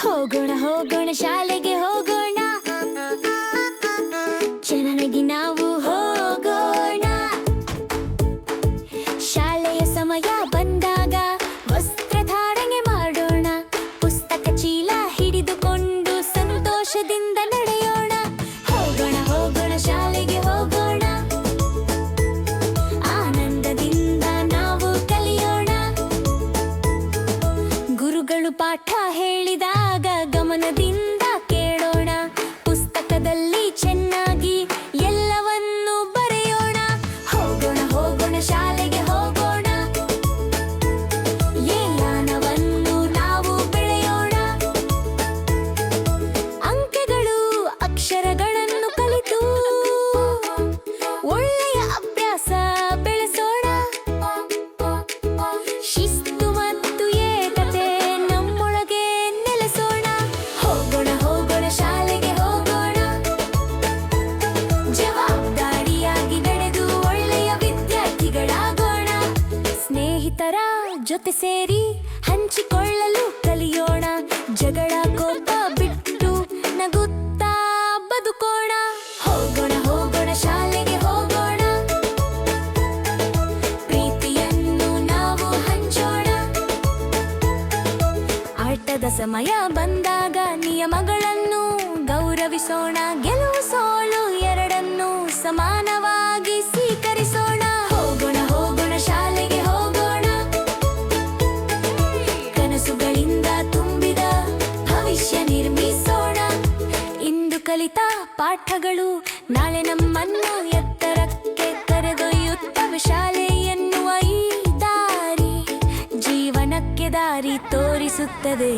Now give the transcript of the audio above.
ಹೋಗೋಣ ಹೋಗೋಣ ಶಾಲೆಗೆ ಹೋಗೋಣ, ಚೆನ್ನಾಗಿ ನಾವು ಹೋಗೋಣ. ಶಾಲೆಯ ಸಮಯ ಬಂದಾಗ ವಸ್ತ್ರಧಾರಣೆ ಮಾಡೋಣ, ಪುಸ್ತಕ ಚೀಲ ಹಿಡಿದುಕೊಂಡು ಸಂತೋಷದಿಂದ ನಡೆಯೋಣ. ಹೋಗೋಣ ಹೋಗೋಣ ಶಾಲೆಗೆ ಹೋಗೋಣ, ಆನಂದದಿಂದ ನಾವು ಕಲಿಯೋಣ. ಗುರುಗಳು ಪಾಠ ಹೇಳಿದಾಗ ಗಮನದಿಂದ ಕೇಳೋಣ, ಪುಸ್ತಕದಲ್ಲಿ ಚೆನ್ನಾಗಿ ಎಲ್ಲವನ್ನೂ ಬರೆಯೋಣ. ಹೋಗೋಣ ಹೋಗೋಣ ಶಾಲೆಗೆ ಹೋಗೋಣ, ಜ್ಞಾನವನ್ನು ನಾವು ಬೆಳೆಯೋಣ. ಅಂಕೆಗಳು ಅಕ್ಷರಗಳನ್ನು ಕಲಿತು ಒಳ್ಳೆಯ ಅಭ್ಯಾಸ ಬೆಳೆಸೋಣ. ಶಿಸ್ತು ಮತ್ತು ಏಕತೆ ನಮ್ಮೊಳಗೆ ನೆಲೆಸೋಣ. ಹೋಗೋಣ ಹೋಗೋಣ ಶಾಲೆಗೆ ಹೋಗೋಣ, ಜವಾಬ್ದಾರಿಯಾಗಿ ನಡೆದು ಒಳ್ಳೆಯ ವಿದ್ಯಾರ್ಥಿಗಳಾಗೋಣ. ಸ್ನೇಹಿತರ ಜೊತೆ ಸೇರಿ ಹಂಚಿಕೊಳ್ಳಲು ಕಲಿಯೋಣ, ಜಗಳ ಕೋಪ ಬಿಟ್ಟು ನಗುತ್ತಾ ಬದುಕೋಣ. ಹೋಗೋಣ ಹೋಗೋಣ ಶಾಲೆಗೆ ಹೋಗೋಣ, ಪ್ರೀತಿಯನ್ನು ನಾವು ಹಂಚೋಣ. ಆಟದ ಸಮಯ ಬಂದಾಗ ನಿಯಮಗಳನ್ನು ಗೌರವಿಸೋಣ, ಗೆಲುವು ಸೋಲು ಎರಡನ್ನೂ ಸಮಾನವಾಗಿ ಸ್ವೀಕರಿಸೋಣ. ಹೋಗೋಣ ಹೋಗೋಣ ಶಾಲೆಗೆ ಹೋಗೋಣ, ಕನಸುಗಳಿಂದ ತುಂಬಿದ ಭವಿಷ್ಯ ನಿರ್ಮಿಸೋಣ. ಇಂದು ಕಲಿತ ಪಾಠಗಳು ನಾಳೆ ನಮ್ಮನ್ನು ಎತ್ತರಕ್ಕೆ ಕರೆದೊಯ್ಯುತ್ತವೆ. ಶಾಲೆ ಎನ್ನುವ ಈ ದಾರಿ ಜೀವನಕ್ಕೆ ದಾರಿ ತೋರಿಸುತ್ತದೆ.